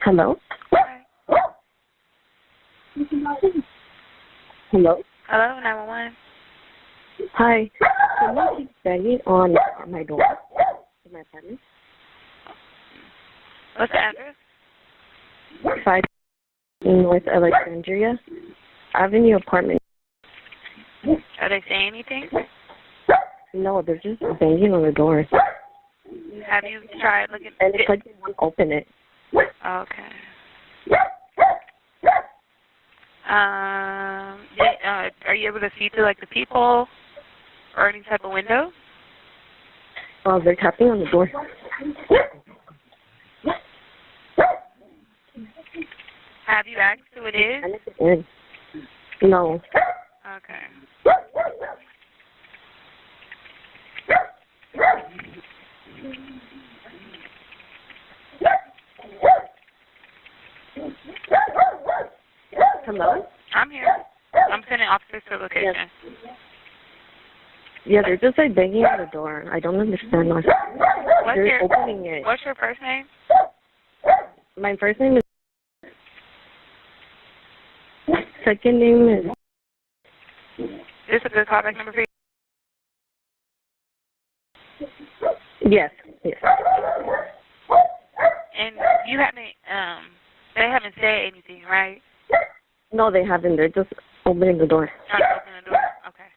Hello? Hi. Hello? Hello, 911. Hi. Someone keeps banging on my door in my apartment. What's the address? 5 North Alexandria Avenue apartment. Are they saying anything? No, they're just banging on the door. Have you tried looking? And it's like they won't open it. Okay. Are you able to see through like the people or any type of window? Oh, they're tapping on the door. Have you asked who it is? No. Okay. Hello? I'm here. I'm sending officers to location. Yes. Yeah, they're just like banging on the door. I don't understand why. They're opening it. What's your first name? My first name is. Second name is. This is a good callback number for you. Yes. Yes. And you haven't, they haven't said anything, right? No, they haven't. They're just opening the door. Trying to open the door? Okay.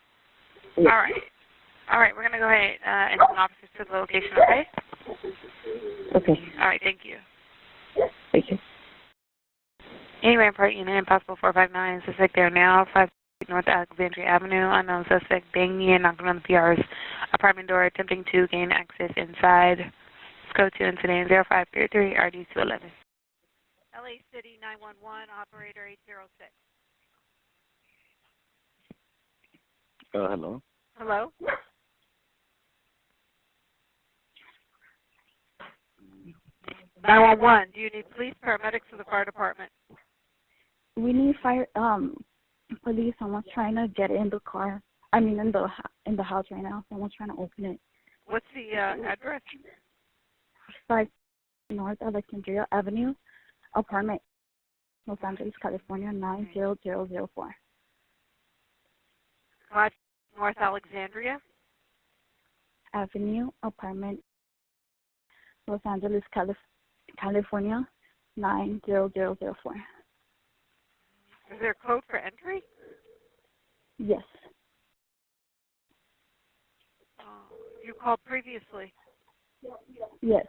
Yes. All right. All right, we're going to go ahead and send officers to the location, okay? Okay. All right, thank you. Thank you. Anyway, Rampart Unit, Impossible 459, suspect there now, 5 North Alexandria Avenue, unknown suspect banging and knocking on the PR's apartment door, attempting to gain access inside. Let's go to incident 0533 RD211. LA City 911, operator 806. Hello. Hello? Do you need police, paramedics, or the fire department? We need police. Someone's trying to get in the car. I mean, in the house right now. Someone's trying to open it. What's the address? 5 North Alexandria Avenue, apartment, Los Angeles, California 90004. 5 North Alexandria. Avenue, apartment, Los Angeles, California 90004. Is there a code for entry? Yes. You called previously. Yes.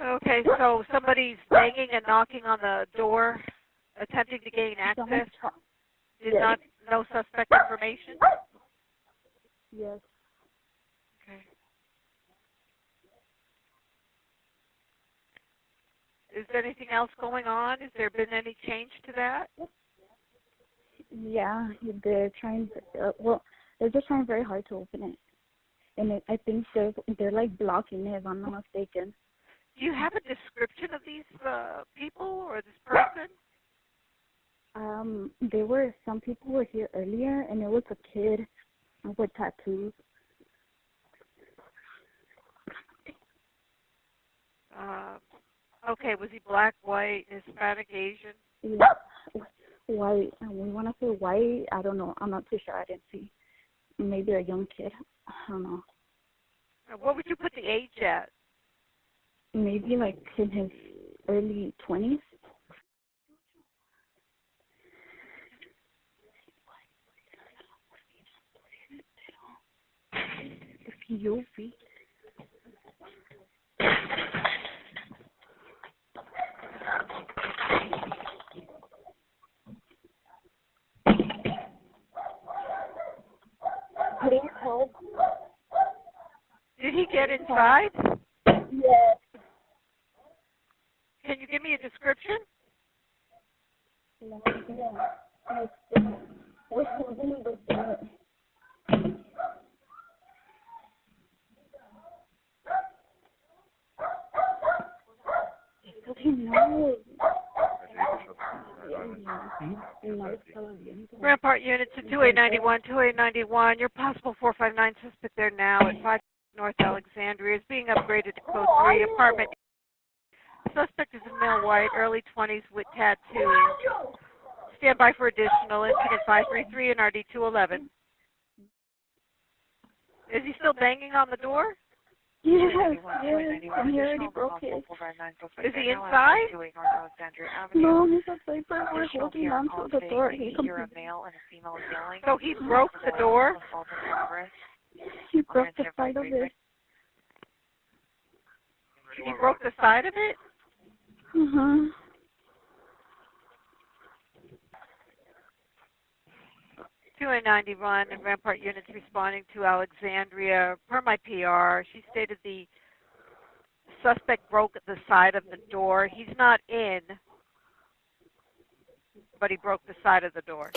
Okay, so somebody's banging and knocking on the door, attempting to gain access. Did not know suspect information? Yes. Okay. Is there anything else going on? Has there been any change to that? Yeah, they're trying. They're just trying very hard to open it, and I think they're like blocking it. If I'm not mistaken. Do you have a description of these people or this person? Some people were here earlier, and it was a kid with tattoos. Okay, was he black, white, Hispanic, Asian? White. We want to say white. I don't know. I'm not too sure. I didn't see. Maybe a young kid. I don't know. What would you put the age at? Maybe like in his early 20s. Yuffie. Please help. Did he get inside? Yes. Can you give me a description? Rampart Unit to 2891, 2891. Your possible 459 suspect there now at 5 North Alexandria is being upgraded to Code 3, apartment Suspect is a male white, early 20s with tattoo. Stand by for additional. Incident 533 and RD 211. Is he still banging on the door? Yes, and he already broke it. Is he inside? No, he's outside, but we're holding on to the door. So he broke the door? He broke the side of it. He broke the side of it? Uh-huh. and 91 and Rampart units responding to Alexandria. Per my PR, she stated the suspect broke the side of the door. He's not in, but he broke the side of the door.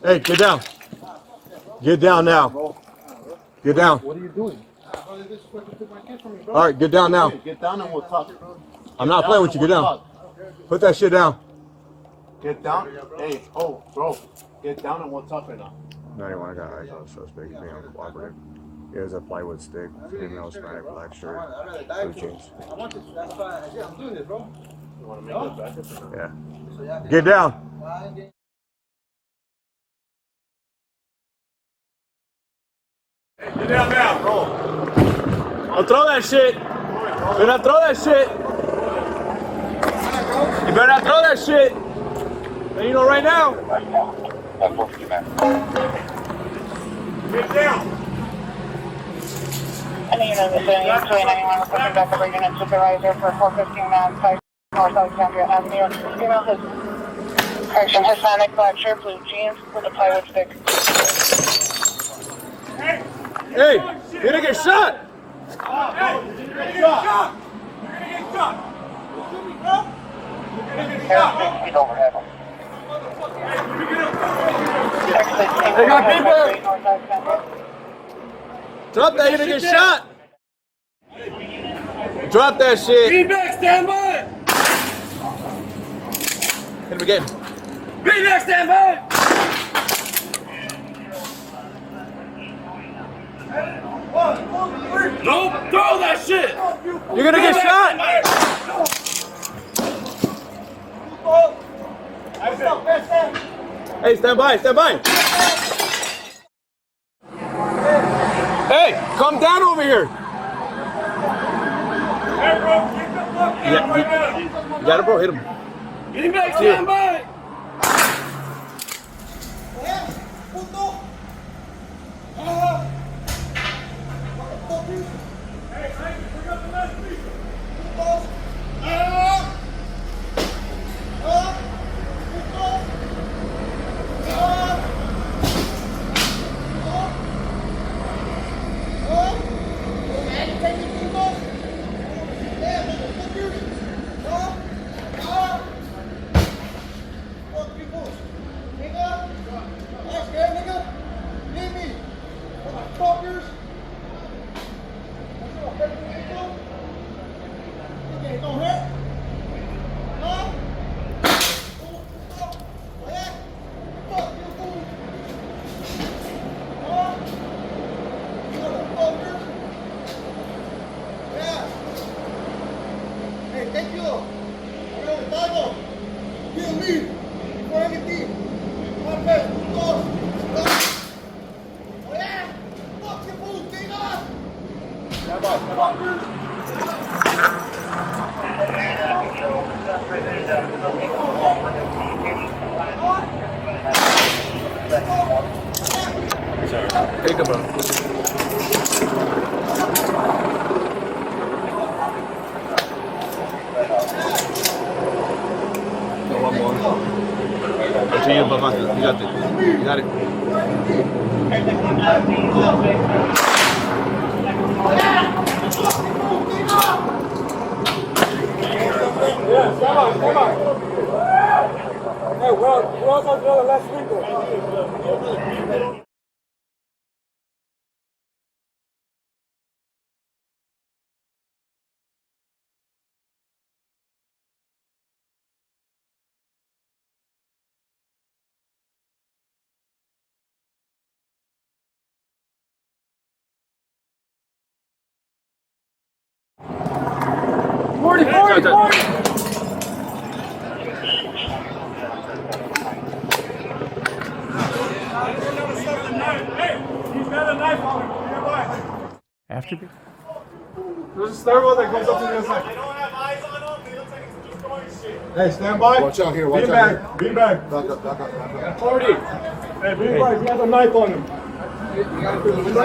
Hey, get down. Get down now. Get down. What are you doing? All right, get down now. Get down and we'll talk. I'm not playing with you. Get down. Put that shit down. Get down. Hey, oh, bro. Get down and we'll talk right now. 91, I got eyes on the suspect. He's being uncooperative. He has a plywood stick, female Hispanic, black shirt, blue jeans. I want this. That's why I'm doing this, bro. You want to make that backup or not? Yeah. Get down. Hey, get down now, bro. Don't throw that shit. You better not throw that shit. You better not throw that shit. And you know right now. Get down. Any unit is in unit 291 requesting backup or unit supervisor for 415 Mount 5 North Alexandria Avenue. Female correction, Hispanic, black shirt, blue jeans with a plywood stick. Hey, you're gonna get shot! Hey, you're gonna get shot! You're gonna get shot! You're gonna get shot! Feet overhead. They got people! Drop that, you're gonna get shot! Drop that shit! Feedback, stand by! Hit him again. Feedback, stand by! Don't throw that shit! You're gonna get shot! Hey, stand by, stand by! Hey, come down over here! Hey, bro, get the fuck down right now! You got it, bro, hit him. Get back, stand by! Take a bro. One more. Continue, Papa. You got it. You got it. Yeah, stand by, stand by. Hey, we're also together last week. He's got a knife on him. Nearby. After. There's a stairwell that goes up to the other side. They don't have eyes on him. He looks like he's just going shit. Hey, stand by. Watch out here. Watch out here. Bean bag. Back up. Back up. Back up. 40. Hey, bean bag. He has a knife on him. You gotta put the window.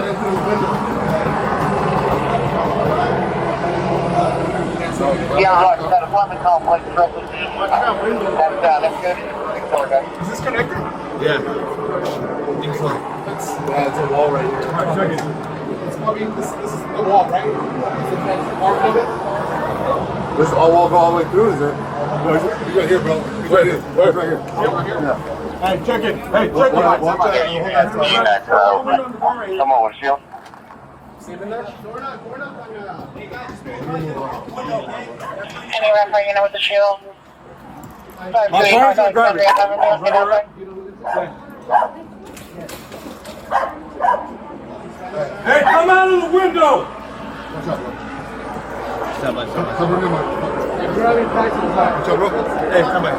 Yeah, that apartment complex directly. That's good. Is this connected? Yeah. It's a wall right here. Alright, check it. It's probably this is the wall, right? Is it that part of it? This all wall go all the way through, is it? No, he's right here, bro. He's right here. He's right here. Right here. Yeah. Hey, check it. Hey, check it. Watch out. Someone with shield. Any Rampart unit with the shield? 5-3, North Alexandria Avenue, get out there. Hey, come out of the window! Cover me, watch out, bro. Hey, come back.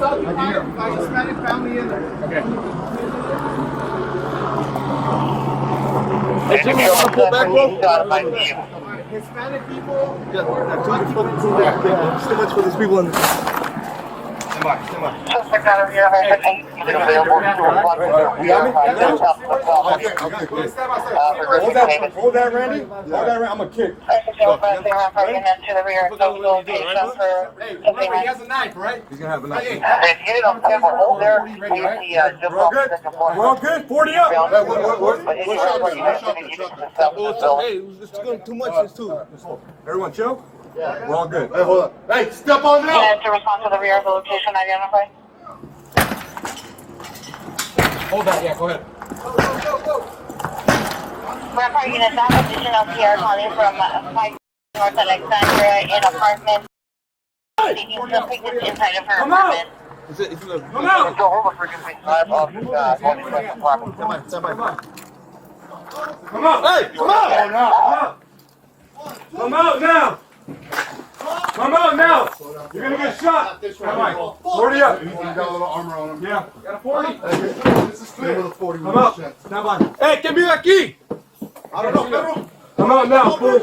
I can hear him. Hispanic family in there. Okay. Hey, Jimmy, you want to pull back, bro? Hispanic people. Yeah, too much for these people in there. Suspect out of here, Hold that, Randy. Hold that, Randy. I'm a kick. To the rear, He has a knife, right? He's gonna have a knife. hit him, hold there. We're all good. 40 up. Hey, it's going too much. It's too. Everyone chill? Yeah. We're all good. Hey, hold up. Hey, step on now. And to respond to the rear of the location identified. Hold that, yeah, go ahead. Rampart unit, that additional PR calling from 5 North Alexandria in apartment. Seeking something that's inside of her apartment. Come out! Hold for just Come out! Hey, come out! Come out now! Come out now! You're gonna get shot! Come on, 40 up! He's got a little armor on him. Yeah, got a 40. This is clear with a 40. Come out! Stand by. Hey, que vive aquí! I don't know. Come out now, fool!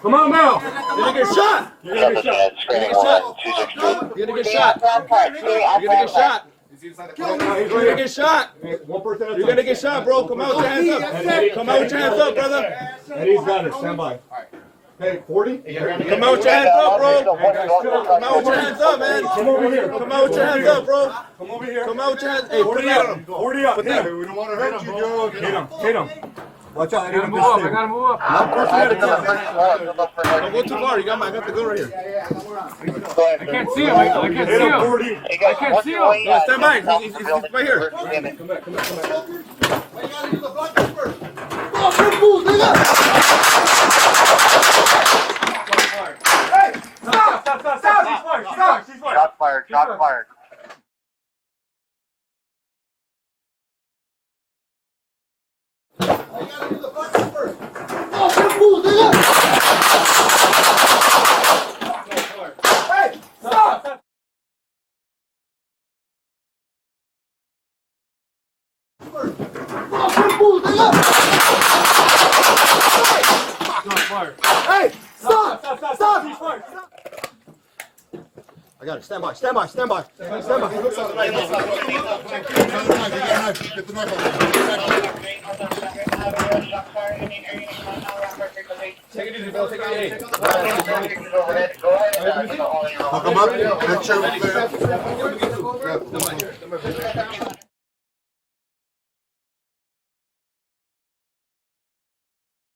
Come out now! You're gonna get shot! You're gonna get shot! You're gonna get shot! You're gonna get shot! You're gonna get shot! You're gonna get shot! You're gonna get shot, bro! Come out with your hands up! Come out with your hands up, brother! Eddie's got it. Stand by. Hey, 40? Come out with your hands up, bro! Come out with your hands up, man! Come over here! Come out with your hands up, bro! Come over here! Come out with your hands. Hey, 40 up! 40 up! We don't want to hurt you, yo. Hit him! Hit him! Watch out! I gotta move up. I gotta move up. Don't go too far. I got the gun right here. I can't see him. I can't see him. I can't see him. No, stand by. He's right here. Come back. Hey! Stop! She's fired. Shots fired, shots fired. Hey! Stop! He's fired. I got it. Stand by. Stand by. Stand by. Stand by. Get the knife Take it easy, bro. Take it easy. Hook him up. Make sure we're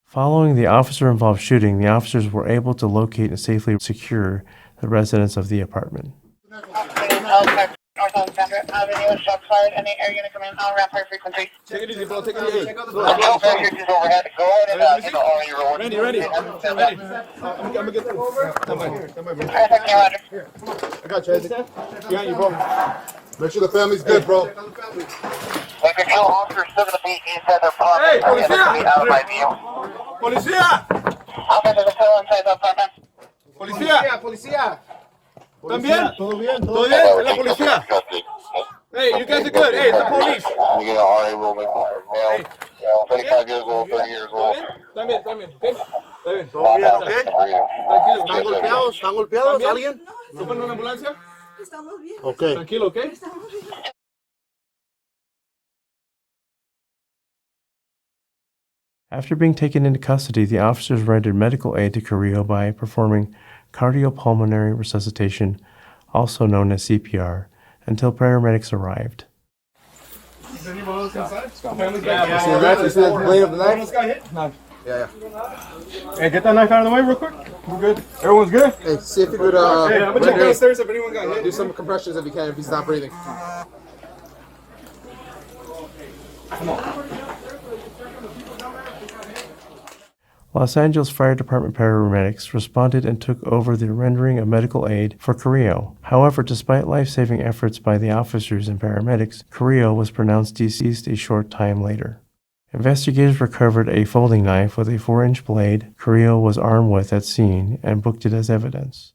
Following the officer-involved shooting, the officers were able to locate and safely secure the residents of the apartment. North Alexandria Avenue, shots fired. Any air unit coming on Rampart frequency. Take it easy, bro. Take it easy. Overhead. Go ahead and get all your orders. Ready. I'm gonna get through. Stand by. Stand by, bro. Perfect, your order. I got you, Eddie. Behind you, bro. make sure the family's good, bro. Like a kill officer still gonna be inside the apartment. Hey, policía! Out of my view. Policía! Officer, there's a kill inside the apartment. Policía! policía. Policía. ¿También? Todo bien, ¿Todo bien? ¿Es la policía? Hey, you guys are good. Hey, it's the police. You get an RA ruling. Male, 25 years old, 30 years old. También, también. ¿Ok? Está bien. Todo bien, ¿ok? Tranquilo. ¿Están golpeados? ¿Están golpeados? ¿También? ¿Alguien? ¿Ocupan una ambulancia? Ok. Tranquilo, ¿ok? After being taken into custody, the officers rendered medical aid to Carrillo by performing cardiopulmonary resuscitation, also known as CPR, until paramedics arrived. Is anyone else inside? Family's You see the blade of the knife? got hit? No. Yeah, Hey, get that knife out of the way real quick. We're good. Everyone's good? yeah. Hey, see if you could Hey, I'm gonna check downstairs if anyone got hit. do some compressions if you can, if he's not breathing. Los Angeles Fire Department paramedics responded and took over the rendering of medical aid for Carrillo. However, despite life-saving efforts by the officers and paramedics, Carrillo was pronounced deceased a short time later. Investigators recovered a folding knife with a 4-inch blade Carrillo was armed with at scene and booked it as evidence.